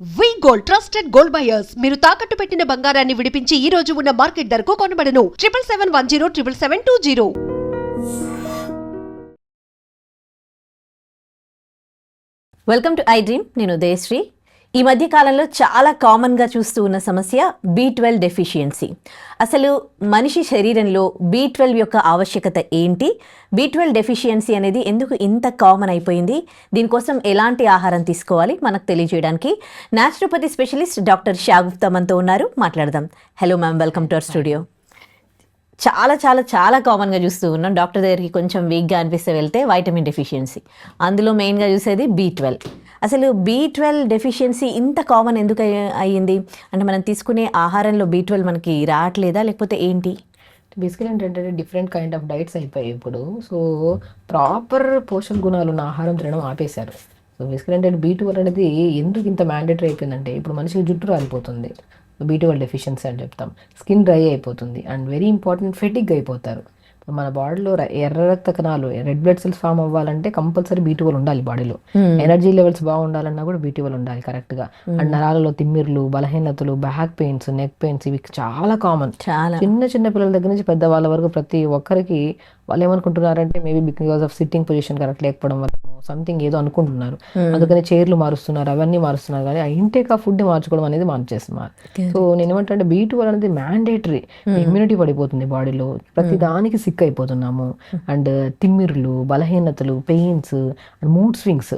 వి gold trusted gold buyers మీరు తాకట్టు పెట్టిన బంగారాన్ని విడిపించి ఈ రోజు ఉన్న మార్కెట్ ధరకు కొనబడను 7771077720. Welcome to I dream. నేను ఉదయశ్రీ. ఈ మధ్య కాలంలో చాలా కామన్గా చూస్తూ ఉన్న సమస్య B12 డెఫిషియన్సీ. అసలు మనిషి శరీరంలో B12 యొక్క ఆవశ్యకత ఏంటి, B12 డెఫిషియన్సీ అనేది ఎందుకు ఇంత కామన్ అయిపోయింది, దీనికోసం ఎలాంటి ఆహారం తీసుకోవాలి మనకు తెలియజేయడానికి న్యాచురోపతి స్పెషలిస్ట్ డాక్టర్ షాగుప్తా మనతో ఉన్నారు. మాట్లాడదాం. Hello ma'am, welcome to our studio. చాలా చాలా చాలా కామన్గా చూస్తూ ఉన్నాం. డాక్టర్ దగ్గరికి కొంచెం వీక్గా అనిపిస్తే వెళ్తే వైటమిన్ డెఫిషియన్సీ, అందులో మెయిన్గా చూసేది B12. అసలు B12 డెఫిషియన్సీ ఇంత కామన్ ఎందుకు అయ్యింది? అంటే మనం తీసుకునే ఆహారంలో B12 మనకి రావట్లేదా, లేకపోతే ఏంటి? బేసికలీ ఏంటంటే డిఫరెంట్ కైండ్ ఆఫ్ డైట్స్ అయిపోయాయి ఇప్పుడు. సో ప్రాపర్ పోషక గుణాలు ఉన్న ఆహారం తినడం ఆపేశారు. సో బేసికలీ ఏంటంటే B12 అనేది ఎందుకు ఇంత మ్యాండేటరీ అయిపోయిందంటే, ఇప్పుడు మనిషికి జుట్టు రాలిపోతుంది, B12 డెఫిషియన్సీ అని చెప్తాం. స్కిన్ డ్రై అయిపోతుంది అండ్ వెరీ ఇంపార్టెంట్ ఫెటిగ్ అయిపోతారు. మన బాడీలో ఎర్ర రక్త కణాలు, రెడ్ బ్లడ్ సెల్స్ ఫామ్ అవ్వాలంటే కంపల్సరీ B12 ఉండాలి బాడీలో. ఎనర్జీ లెవెల్స్ బాగుండాలన్నా కూడా B12 ఉండాలి కరెక్ట్గా. అండ్ నరాలలో తిమ్మిర్లు, బలహీనతలు, బ్యాక్ పెయిన్స్, నెక్ పెయిన్స్ ఇవి చాలా కామన్. చిన్న చిన్న పిల్లల దగ్గర నుంచి పెద్దవాళ్ళ వరకు ప్రతి ఒక్కరికి వాళ్ళు ఏమనుకుంటున్నారంటే maybe because of sitting position correct లేకపోవడం వల్ల సంథింగ్ ఏదో అనుకుంటున్నారు, అందుకని చైర్లు మారుస్తున్నారు, అవన్నీ మారుస్తున్నారు. కానీ ఆ ఇంటేక్ ఆ ఫుడ్ మార్చుకోవడం అనేది మార్చేస్తున్నారు. సో నేను ఏమంటే B12 అనేది మ్యాండేటరీ. ఇమ్యూనిటీ పడిపోతుంది బాడీలో, ప్రతి దానికి సిక్ అయిపోతున్నాము. అండ్ తిమ్మిర్లు, బలహీనతలు, పెయిన్స్ అండ్ మూడ్ స్వింగ్స్.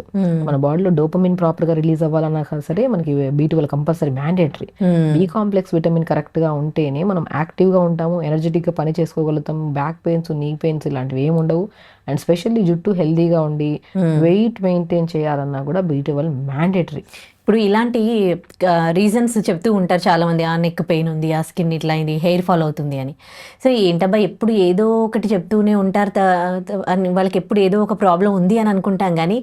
మన బాడీలో డోపమిన్ ప్రాపర్ గా రిలీజ్ అవ్వాలన్నా సరే మనకి B12 compulsory mandatory. B complex vitamin correct గా ఉంటేనే మనం యాక్టివ్ గా ఉంటాము, ఎనర్జెటిక్ గా పని చేసుకోగలుగుతాం. బ్యాక్ పెయిన్స్, నీ పెయిన్స్ ఇలాంటివి ఏమి ఉండవు. అండ్ స్పెషల్లీ జుట్టు హెల్దీగా ఉండి వెయిట్ మెయింటైన్ చేయాలన్నా కూడా B12 మ్యాండేటరీ. ఇప్పుడు ఇలాంటి రీజన్స్ చెప్తూ ఉంటారు చాలామంది, ఆ నెక్ పెయిన్ ఉంది, ఆ స్కిన్ ఇట్లా అయింది, హెయిర్ ఫాల్ అవుతుంది అని. సో ఏంటబ్బా ఎప్పుడు ఏదో ఒకటి చెప్తూనే ఉంటారు, వాళ్ళకి ఎప్పుడు ఏదో ఒక ప్రాబ్లం ఉంది అని అనుకుంటాం. కానీ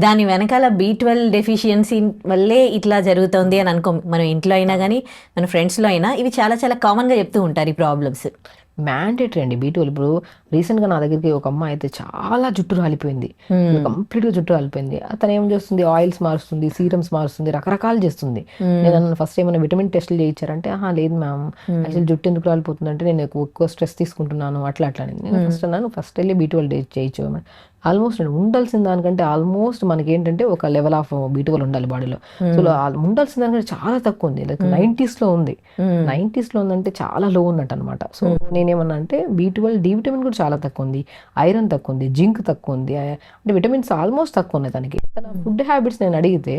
దాని వెనకాల B12 డెఫిషియన్సీ వల్లే ఇట్లా జరుగుతుంది అని అనుకోం. మనం ఇంట్లో అయినా కానీ మన ఫ్రెండ్స్లో అయినా ఇవి చాలా చాలా కామన్గా చెప్తూ ఉంటారు ఈ ప్రాబ్లమ్స్. మ్యాండేటరీ అండి B12. ఇప్పుడు రీసెంట్గా నా దగ్గరికి ఒక అమ్మాయి అయితే చాలా జుట్టు రాలిపోయింది, కంప్లీట్గా జుట్టు రాలిపోయింది. అతను ఏం చేస్తుంది, ఆయిల్స్ మారుస్తుంది, సీరమ్స్ మారుస్తుంది, రకరకాలు చేస్తుంది. నేను ఫస్ట్ ఏమైనా విటమిన్ టెస్ట్లు చేయించారంటే లేదు మ్యామ్, యాక్చువల్లీ జుట్టు ఎందుకు రాలిపోతుంది అంటే నేను ఎక్కువ స్ట్రెస్ తీసుకుంటున్నాను అట్లా అట్లా. నేను ఫస్ట్ వెళ్ళి B12 చేయించు. ఆల్మోస్ట్ ఉండాల్సిన దానికంటే ఆల్మోస్ట్ మనకి ఏంటంటే ఒక లెవెల్ ఆఫ్ B12 ఉండాలి బాడీలో. సో ఉండాల్సిన దానికంటే చాలా తక్కువ ఉంది, లైక్ 90s ఉంది. 90s ఉందంటే చాలా లో ఉన్నట్టు అనమాట. సో నేనేమన్నా అంటే B12 డి విటమిన్ కూడా చాలా తక్కువ ఉంది, ఐరన్ తక్కువ ఉంది, జింక్ తక్కువ ఉంది, అంటే విటమిన్స్ ఆల్మోస్ట్ తక్కువ ఉన్నాయి తనకి. తన ఫుడ్ హ్యాబిట్స్ నేను అడిగితే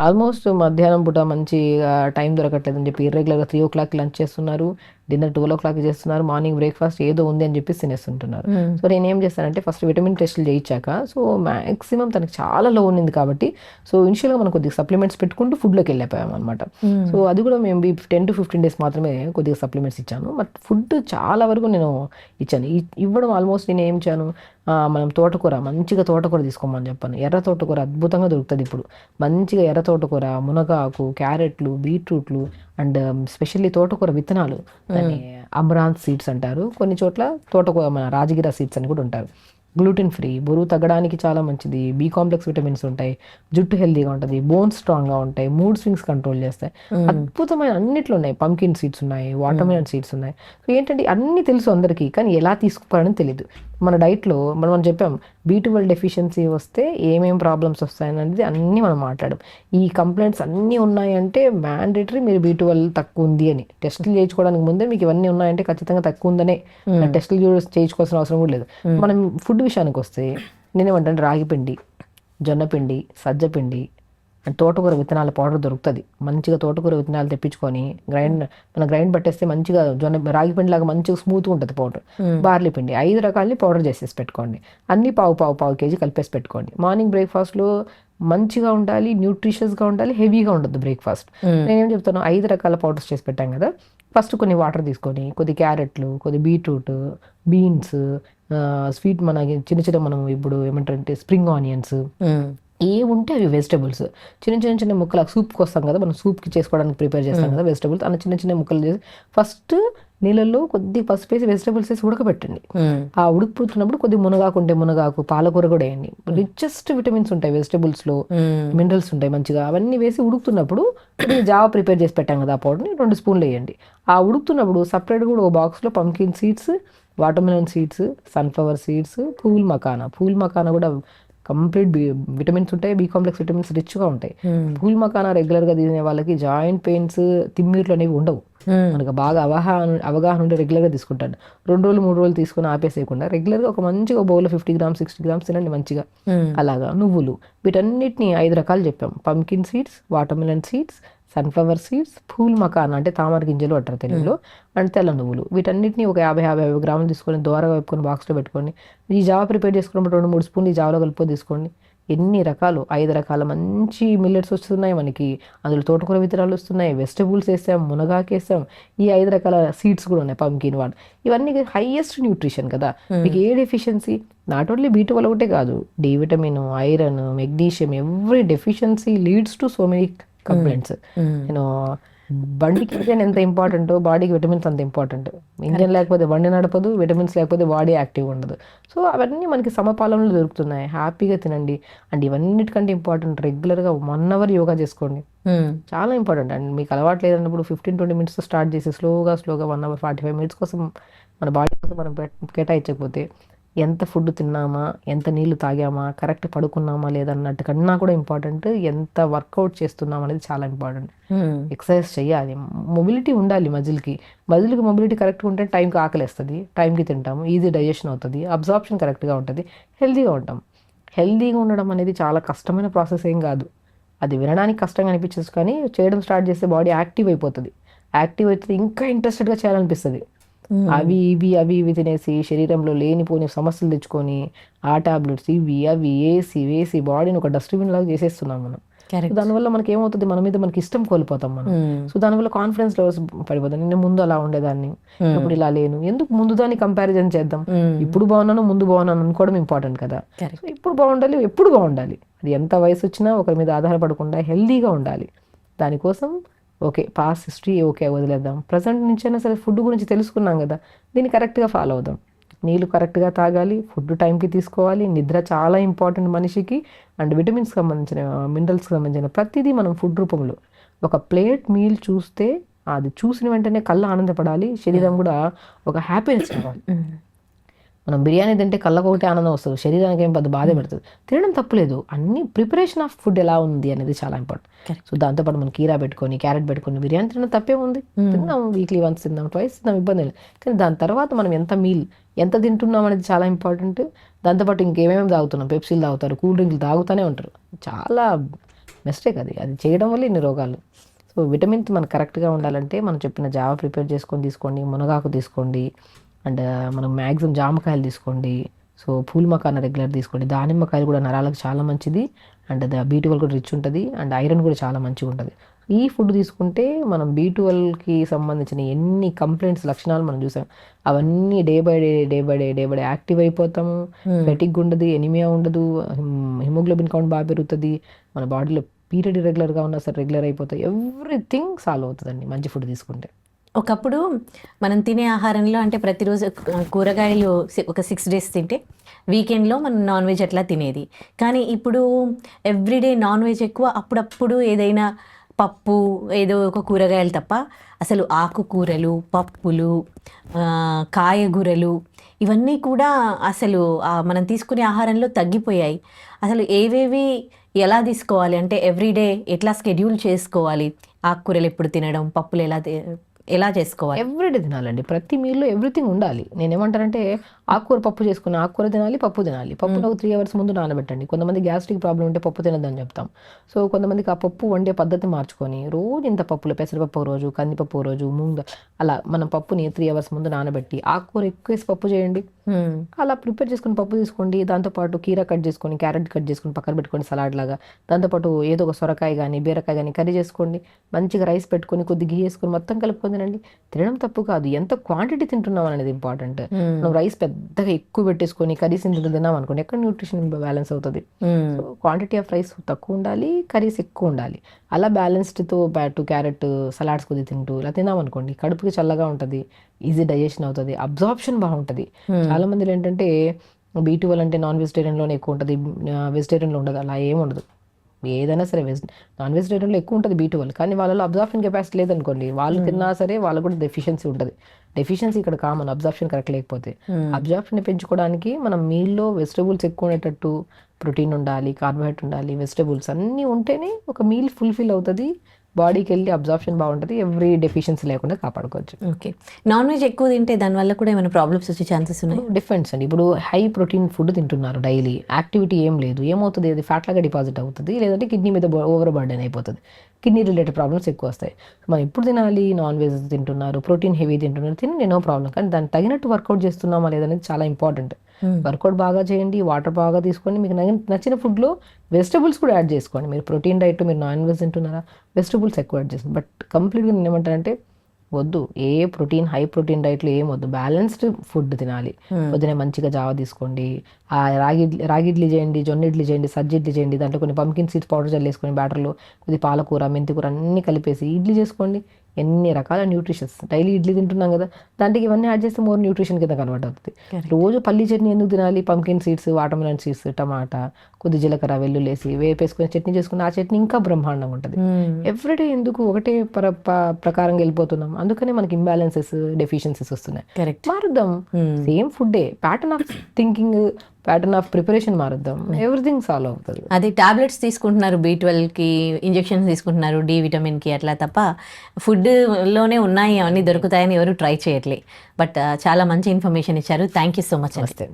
ఆల్మోస్ట్ మధ్యాహ్నం పూట మంచి టైం దొరకట్లేదని చెప్పి ఇర్రెగ్యులర్గా 3 o'clock లంచ్ చేస్తున్నారు, డిన్నర్ 12 o'clock చేస్తున్నారు, మార్నింగ్ బ్రేక్ఫాస్ట్ ఏదో ఉంది అని చెప్పి తినేస్తుంటున్నారు. సో నేను ఏం చేస్తానంటే ఫస్ట్ విటమిన్ టెస్ట్లు చేయించాక, సో మ్యాక్సిమం తనకి చాలా లో ఉన్నింది కాబట్టి సో ఇనిషియల్గా మనం కొద్దిగా సప్లిమెంట్స్ పెట్టుకుంటూ ఫుడ్లోకి వెళ్ళిపోయాం అనమాట. సో అది కూడా మేము 10 to 15 days మాత్రమే కొద్దిగా సప్లిమెంట్స్ ఇచ్చాను. బట్ ఫుడ్ చాలా వరకు నేను ఇచ్చాను. ఇవ్వడం ఆల్మోస్ట్ నేను ఏం ఇచ్చాను, మనం తోటకూర, మంచిగా తోటకూర తీసుకోమని చెప్పాను. ఎర్ర తోటకూర అద్భుతంగా దొరుకుతుంది ఇప్పుడు. మంచిగా ఎర్ర తోటకూర, మునగాకు, క్యారెట్లు, బీట్రూట్లు అండ్ స్పెషల్లీ తోటకూర విత్తనాలు, దాన్ని అమరాంత్ సీడ్స్ అంటారు, కొన్ని చోట్ల తోటకూర మన రాజగిరా సీడ్స్ అని కూడా ఉంటారు. గ్లూటెన్ ఫ్రీ, బరువు తగ్గడానికి చాలా మంచిది, B కాంప్లెక్స్ విటమిన్స్ ఉంటాయి, జుట్టు హెల్దీగా ఉంటుంది, బోన్స్ స్ట్రాంగ్గా ఉంటాయి, మూడ్ స్వింగ్స్ కంట్రోల్ చేస్తాయి, అద్భుతమైన అన్నిట్లో ఉన్నాయి. పంకిన్ సీడ్స్ ఉన్నాయి, వాటర్మెలన్ సీడ్స్ ఉన్నాయి. సో ఏంటంటే అన్నీ తెలుసు అందరికీ, కానీ ఎలా తీసుకోవాలని తెలియదు. మన డైట్లో మనం చెప్పాం B12 డెఫిషియన్సీ వస్తే ఏమేమి ప్రాబ్లమ్స్ వస్తాయనేది అన్నీ మనం మాట్లాడాం. ఈ కంప్లైంట్స్ అన్నీ ఉన్నాయంటే మ్యాండేటరీ మీరు B12 తక్కువ ఉంది అని. టెస్టులు చేయించుకోవడానికి ముందే మీకు ఇవన్నీ ఉన్నాయంటే ఖచ్చితంగా తక్కువ ఉందనే, టెస్టులు చేయించుకోవాల్సిన అవసరం కూడా లేదు. మనం ఫుడ్ విషయానికి వస్తే నేనేమంటే రాగిపిండి, జొన్నపిండి, సజ్జపిండి అండ్ తోటకూర విత్తనాల పౌడర్ దొరుకుతుంది. మంచిగా తోటకూర విత్తనాలు తెప్పించుకొని గ్రైండ్ పట్టేస్తే మంచిగా రాగి పిండి లాగా మంచిగా స్మూత్గా ఉంటుంది పౌడర్. బార్లీ పిండి 5 రకాలని పౌడర్ చేసేసి పెట్టుకోండి. అన్ని పావు కేజీ కలిపేసి పెట్టుకోండి. మార్నింగ్ బ్రేక్ఫాస్ట్లో మంచిగా ఉండాలి, న్యూట్రిషియస్గా ఉండాలి, హెవీగా ఉండదు బ్రేక్ఫాస్ట్. నేనేం చెప్తాను, 5 రకాల పౌడర్స్ చేసి పెట్టాం కదా, ఫస్ట్ కొన్ని వాటర్ తీసుకొని కొద్ది క్యారెట్లు, కొద్ది బీట్రూట్, బీన్స్, స్వీట్ మన చిన్న చిన్న మనం ఇప్పుడు ఏమంటారంటే స్ప్రింగ్ ఆనియన్స్, ఏ ఉంటే అవి వెజిటబుల్స్ చిన్న ముక్కలు సూప్కి వస్తాం కదా, మనం సూప్కి చేసుకోవడానికి ప్రిపేర్ చేస్తాం కదా వెజిటబుల్స్, అన్న చిన్న ముక్కలు చేసి ఫస్ట్ నీళ్ళల్లో కొద్ది పసుపు వేసి వెజిటబుల్స్ వేసి ఉడకబెట్టండి. ఆ ఉడికిపోతున్నప్పుడు కొద్ది మునగాకు ఉంటే మునగాకు, పాలకూర కూడా వేయండి. రిచెస్ట్ విటమిన్స్ ఉంటాయి వెజిటబుల్స్లో, మినరల్స్ ఉంటాయి మంచిగా. అవన్నీ వేసి ఉడుకుతున్నప్పుడు జావా ప్రిపేర్ చేసి పెట్టాం కదా, ఆ పౌడర్ని 2 స్పూన్లు వేయండి. ఆ ఉడుకుతున్నప్పుడు సపరేట్గా కూడా ఒక బాక్స్లో pumpkin seeds, watermelon seeds, sunflower seeds, pool makhana కూడా కంప్లీట్ విటమిన్స్ ఉంటాయి, బి కాంప్లెక్స్ విటమిన్స్ రిచ్గా ఉంటాయి. పూల్ మకానా రెగ్యులర్గా తినే వాళ్ళకి జాయింట్ పెయిన్స్, తిమ్మిర్లు అనేవి ఉండవు. మనకు బాగా అవగాహన ఉంటే రెగ్యులర్గా తీసుకుంటాను. 2 రోజులు 3 రోజులు తీసుకుని ఆపేసేయకుండా రెగ్యులర్గా ఒక మంచిగా బౌల్లో 50 గ్రామ్స్ 60 గ్రామ్స్ తినండి మంచిగా. అలాగా నువ్వులు, వీటన్నిటిని 5 రకాలు చెప్పాం. Pumpkin seeds, watermelon seeds, sunflower seeds, pool makhana అంటే తామర గింజలు అంటారు తెలుగులో, అండ్ తెల్ల నువ్వులు. వీటన్నిటిని ఒక 50-55 గ్రాములు తీసుకొని దోరగా వేపుకొని బాక్స్లో పెట్టుకోండి. ఈ జావా ప్రిపేర్ చేసుకున్నప్పుడు 2-3 స్పూన్లు ఈ జావలో కలుపుకొని తీసుకోండి. ఎన్ని రకాలు, 5 రకాల మంచి మిల్లెట్స్ వస్తున్నాయి మనకి. అందులో తోటకూర విత్తనాలు వస్తున్నాయి, వెజిటబుల్స్ వేసాం, మునగాకు వేసాం, ఈ 5 రకాల సీడ్స్ కూడా ఉన్నాయి, పంకిన్ వాట్. ఇవన్నీ హైయెస్ట్ న్యూట్రిషన్ కదా. మీకు ఏ డెఫిషియన్సీ, నాట్ ఓన్లీ B12 ఒకటే కాదు, D vitamin, iron, magnesium, every deficiency leads to so many complaints. నేను బండికి ఇంజన్ ఎంత ఇంపార్టెంటో బాడీకి విటమిన్స్ అంత ఇంపార్టెంట్. ఇంజన్ లేకపోతే బండి నడపదు, విటమిన్స్ లేకపోతే బాడీ యాక్టివ్గా ఉండదు. సో అవన్నీ మనకి సమపాలనలో దొరుకుతున్నాయి, హ్యాపీగా తినండి. అండ్ ఇవన్నిటికంటే ఇంపార్టెంట్, రెగ్యులర్గా 1 అవర్ యోగా చేసుకోండి, చాలా ఇంపార్టెంట్. అండ్ మీకు అలవాటు లేదన్నప్పుడు 15-20 మినిట్స్ స్టార్ట్ చేసి స్లోగా 1 అవర్ 45 మినిట్స్ కోసం మన బాడీ కోసం మనం కేటాయించకపోతే ఎంత ఫుడ్ తిన్నామా, ఎంత నీళ్లు తాగామా, కరెక్ట్ పడుకున్నామా లేదన్నట్టు కన్నా కూడా ఇంపార్టెంట్ ఎంత వర్కౌట్ చేస్తున్నాం అనేది చాలా ఇంపార్టెంట్. ఎక్సర్సైజ్ చేయాలి, మొబిలిటీ ఉండాలి మజిల్కి మొబిలిటీ కరెక్ట్గా ఉంటే టైంకి ఆకలేస్తుంది, టైంకి తింటాము, ఈజీ డైజెషన్ అవుతుంది, అబ్జార్ప్షన్ కరెక్ట్గా ఉంటుంది, హెల్తీగా ఉంటాం. హెల్తీగా ఉండడం అనేది చాలా కష్టమైన ప్రాసెస్ ఏం కాదు. అది వినడానికి కష్టంగా అనిపించచ్చు, కానీ చేయడం స్టార్ట్ చేస్తే బాడీ యాక్టివ్ అయిపోతుంది. యాక్టివ్ అయితే ఇంకా ఇంట్రెస్టెడ్గా చేయాలనిపిస్తుంది. అవి ఇవి తినేసి శరీరంలో లేనిపోని సమస్యలు తెచ్చుకొని ఆ టాబ్లెట్స్ ఇవి అవి వేసి బాడీని ఒక డస్ట్బిన్ లాగా చేసేస్తున్నాం మనం. దానివల్ల మనకి ఏమవుతుంది, మన మీద మనకి ఇష్టం కోల్పోతాం మనం. సో దానివల్ల కాన్ఫిడెన్స్ లెవెల్స్ పడిపోతాం. నేను ముందు అలా ఉండేదాన్ని, ఇప్పుడు ఇలా లేను, ఎందుకు ముందు దాన్ని కంపారిజన్ చేద్దాం. ఇప్పుడు బాగున్నాను, ముందు బాగున్నాను అనుకోవడం ఇంపార్టెంట్ కదా. సో ఇప్పుడు బాగుండాలి, ఎప్పుడు బాగుండాలి. అది ఎంత వయసు వచ్చినా ఒకరి మీద ఆధారపడకుండా హెల్దీగా ఉండాలి. దానికోసం ఓకే, పాస్ట్ హిస్టరీ ఓకే వదిలేద్దాం, ప్రజెంట్ నుంచైనా సరే ఫుడ్ గురించి తెలుసుకున్నాం కదా, దీన్ని కరెక్ట్గా ఫాలో అవుదాం. నీళ్ళు కరెక్ట్గా తాగాలి, ఫుడ్ టైంకి తీసుకోవాలి, నిద్ర చాలా ఇంపార్టెంట్ మనిషికి. అండ్ విటమిన్స్కి సంబంధించిన, మినరల్స్కి సంబంధించిన ప్రతిదీ మనం ఫుడ్ రూపంలో. ఒక ప్లేట్ మీల్ చూస్తే అది చూసిన వెంటనే కళ్ళు ఆనందపడాలి, శరీరం కూడా ఒక హ్యాపీనెస్ కావాలి. మనం బిర్యానీ తింటే కళ్ళకు ఒకటి ఆనందం వస్తుంది, శరీరానికి ఏం పెద్ద బాధ పెడుతుంది. తినడం తప్పులేదు, అన్ని ప్రిపరేషన్ ఆఫ్ ఫుడ్ ఎలా ఉంది అనేది చాలా ఇంపార్టెంట్. సో దాంతోపాటు మనం కీరా పెట్టుకొని, క్యారెట్ పెట్టుకొని బిర్యానీ తినడం తప్పే ఉంది. తిన్నాం, వీక్లీ వన్స్ తిందాం, ట్వైస్ తిందాం, ఇబ్బంది లేదు. కానీ దాని తర్వాత మనం ఎంత తింటున్నాం అనేది చాలా ఇంపార్టెంట్. దాంతోపాటు ఇంకేమేమి తాగుతున్నాం, పెప్సీలు తాగుతారు, కూల్ డ్రింక్లు తాగుతూనే ఉంటారు, చాలా మిస్టేక్ అది చేయడం వల్ల ఇన్ని రోగాలు. సో విటమిన్స్ మనకు కరెక్ట్గా ఉండాలంటే మనం చెప్పిన జావా ప్రిపేర్ చేసుకొని తీసుకోండి, మునగాకు తీసుకోండి, అండ్ మనం మ్యాక్సిమం జామకాయలు తీసుకోండి. సో పూల్ మకానా రెగ్యులర్ తీసుకోండి. దానిమ్మకాయలు కూడా నరాలకు చాలా మంచిది, అండ్ B12 కూడా రిచ్ ఉంటుంది, అండ్ ఐరన్ కూడా చాలా మంచిగా ఉంటుంది. ఈ ఫుడ్ తీసుకుంటే మనం B12కి సంబంధించిన ఎన్ని కంప్లైంట్స్ లక్షణాలు మనం చూసాం, అవన్నీ డే బై డే యాక్టివ్ అయిపోతాము. ఫెటిగ్ ఉండదు, ఎనిమియా ఉండదు, హిమోగ్లోబిన్ కౌంట్ బాగా పెరుగుతుంది, మన బాడీలో పీరియడ్ రెగ్యులర్గా ఉన్నా సరే రెగ్యులర్ అయిపోతాయి, ఎవ్రీథింగ్ సాల్వ్ అవుతుందండి మంచి ఫుడ్ తీసుకుంటే. ఒకప్పుడు మనం తినే ఆహారంలో అంటే ప్రతిరోజు కూరగాయలు ఒక 6 డేస్ తింటే వీకెండ్లో మనం నాన్ వెజ్ అట్లా తినేది. కానీ ఇప్పుడు ఎవ్రీడే నాన్ వెజ్ ఎక్కువ, అప్పుడప్పుడు ఏదైనా పప్పు ఏదో ఒక కూరగాయలు తప్ప అసలు ఆకుకూరలు, పప్పులు, కాయగూరలు ఇవన్నీ కూడా అసలు మనం తీసుకునే ఆహారంలో తగ్గిపోయాయి. అసలు ఏవేవి ఎలా తీసుకోవాలి అంటే ఎవ్రీడే ఎట్లా షెడ్యూల్ చేసుకోవాలి, ఆకుకూరలు ఎప్పుడు తినడం, పప్పులు ఎలా చేసుకోవాలి? ఎవ్రీడే తినాలండి, ప్రతి మీల్లో ఎవ్రీథింగ్ ఉండాలి. నేనేమంటానంటే ఆకుకూర పప్పు చేసుకుని ఆకుకూర తినాలి, పప్పు తినాలి. పప్పును ఒక 3 అవర్స్ ముందు నానబెట్టండి. కొంతమంది గ్యాస్ట్రిక్ ప్రాబ్లం ఉంటే పప్పు తినద్దని చెప్తాం. సో కొంతమందికి ఆ పప్పు వండే పద్ధతి మార్చుకొని రోజు ఇంత పప్పులు, పెసరపప్పు రోజు, కందిపప్పు రోజు, మూంగ అలా మనం పప్పుని 3 అవర్స్ ముందు నానబెట్టి ఆకుకూర ఎక్కువ వేసి పప్పు చేయండి. అలా ప్రిపేర్ చేసుకుని పప్పు తీసుకోండి. దాంతోపాటు కీరా కట్ చేసుకొని, క్యారెట్ కట్ చేసుకొని పక్కన పెట్టుకోండి సలాడ్ లాగా. దాంతోపాటు ఏదో ఒక సొరకాయ కానీ బీరకాయ కానీ కర్రీ చేసుకోండి. మంచిగా రైస్ పెట్టుకొని కొద్ది గీ వేసుకొని మొత్తం కలుపుకొని తినండి. తినడం తప్పు కాదు, ఎంత క్వాంటిటీ తింటున్నాం అనేది ఇంపార్టెంట్. మనం రైస్ పెద్ద పెద్దగా ఎక్కువ పెట్టేసుకొని కర్రీస్ ఇంత తిన్నాం అనుకోండి, ఎక్కడ న్యూట్రిషన్ బ్యాలెన్స్ అవుతుంది. సో క్వాంటిటీ ఆఫ్ రైస్ తక్కువ ఉండాలి, కర్రీస్ ఎక్కువ ఉండాలి. అలా బ్యాలెన్స్డ్తో పాటు క్యారెట్ సలాడ్స్ కొద్ది తింటూ ఇలా తిన్నాం అనుకోండి, కడుపుకి చల్లగా ఉంటుంది, ఈజీ డైజెషన్ అవుతుంది, అబ్జార్ప్షన్ బాగుంటుంది. చాలా మంది ఏంటంటే B12 అంటే నాన్ వెజిటేరియన్లోనే ఎక్కువ ఉంటుంది, వెజిటేరియన్లో ఉండదు. అలా ఏమి ఉండదు. ఏదైనా సరే నాన్ వెజిటేరియన్లో ఎక్కువ ఉంటుంది B12, కానీ వాళ్ళలో అబ్జార్ప్షన్ కెపాసిటీ లేదనుకోండి, వాళ్ళు తిన్నా సరే వాళ్ళకు కూడా డెఫిషియన్సీ ఉంటుంది. డెఫిషియన్సీ ఇక్కడ కామన్, అబ్జార్ప్షన్ కరెక్ట్ లేకపోతే. అబ్జార్ప్షన్ పెంచుకోవడానికి మనం మీల్లో వెజిటబుల్స్ ఎక్కువ ఉండేటట్టు, ప్రోటీన్ ఉండాలి, కార్బోహైడ్రేట్ ఉండాలి, వెజిటబుల్స్ అన్నీ ఉంటేనే ఒక మీల్ ఫుల్ఫిల్ అవుతుంది, బాడీకి వెళ్ళి అబ్జార్ప్షన్ బాగుంటుంది, ఎవ్రీ డెఫిషియన్సీ లేకుండా కాపాడుకోవచ్చు. ఓకే, నాన్ వెజ్ ఎక్కువ తింటే దానివల్ల కూడా ఏమైనా ప్రాబ్లమ్స్ వచ్చే ఛాన్సెస్ ఉన్నాయి? డిఫరెన్స్ అండి. ఇప్పుడు హై ప్రోటీన్ ఫుడ్ తింటున్నారు, డైలీ యాక్టివిటీ ఏం లేదు, ఏమవుతుంది, అది ఫ్యాట్ లాగా డిపాజిట్ అవుతుంది, లేదంటే కిడ్నీ మీద ఓవర్ బర్డెన్ అయిపోతుంది, కిడ్నీ రిలేటెడ్ ప్రాబ్లమ్స్ ఎక్కువ వస్తాయి. మనం ఎప్పుడు తినాలి, నాన్ వెజ్ తింటున్నారు, ప్రోటీన్ హెవీ తింటున్నారు, తినండి, నో ప్రాబ్లం, కానీ దానికి తగినట్టు వర్కౌట్ చేస్తున్నామా లేదనేది చాలా ఇంపార్టెంట్. వర్కౌట్ బాగా చేయండి, వాటర్ బాగా తీసుకోండి, మీకు నచ్చిన ఫుడ్లో వెజిటబుల్స్ కూడా యాడ్ చేసుకోండి. మీరు ప్రోటీన్ డైట్, మీరు నాన్ వెజ్ తింటున్నారా, వెజిటబుల్స్ ఎక్కువ యాడ్ చేస్తుంది. బట్ కంప్లీట్గా నేను ఏమంటానంటే వద్దు, ఏ ప్రోటీన్ హై ప్రోటీన్ డైట్లో ఏం వద్దు, బ్యాలెన్స్డ్ ఫుడ్ తినాలి. పొద్దునే మంచిగా జావ తీసుకోండి, రాగి ఇడ్లీ చేయండి, జొన్న ఇడ్లీ చేయండి, సజ్జ ఇడ్లీ చేయండి, దాంట్లో కొన్ని పంకిన్ సీడ్స్ పౌడర్ చల్లేసుకొని బ్యాటర్లో కొద్ది పాలకూర, మెంతికూర అన్నీ కలిపేసి ఇడ్లీ చేసుకోండి. ఎన్ని రకాల న్యూట్రిషన్స్, డైలీ ఇడ్లీ తింటున్నాం కదా, దాంట్లో ఇవన్నీ యాడ్ చేస్తే మోర్ న్యూట్రిషన్ కింద కన్వర్ట్ అవుతుంది. రోజు పల్లి చట్నీ ఎందుకు తినాలి, పంకిన్ సీడ్స్, వాటర్మెలన్ సీడ్స్, టమాటా, కొద్ది జీలకర్ర, వెల్లుల్లి వేసి వేపేసుకొని చట్నీ చేసుకుని ఆ చట్నీ ఇంకా బ్రహ్మాండంగా ఉంటుంది. ఎవ్రీడే ఎందుకు ఒకటే ప్రకారంగా వెళ్ళిపోతున్నాం, అందుకనే మనకి ఇంబ్యాలెన్సెస్, డెఫిషియన్సీస్ వస్తున్నాయి. మారుద్దాం, సేమ్ ఫుడ్డే, pattern of thinking, pattern of preparation మారుద్దాం, ఎవ్రీథింగ్ సాల్వ్ అవుతుంది. అది టాబ్లెట్స్ తీసుకుంటున్నారు, B12కి ఇంజెక్షన్స్ తీసుకుంటున్నారు, D విటమిన్కి, అట్లా తప్ప ఫుడ్లోనే ఉన్నాయి అవన్నీ దొరుకుతాయని ఎవరు ట్రై చేయట్లే. బట్ చాలా మంచి ఇన్ఫర్మేషన్ ఇచ్చారు. Thank you so much. నమస్తే.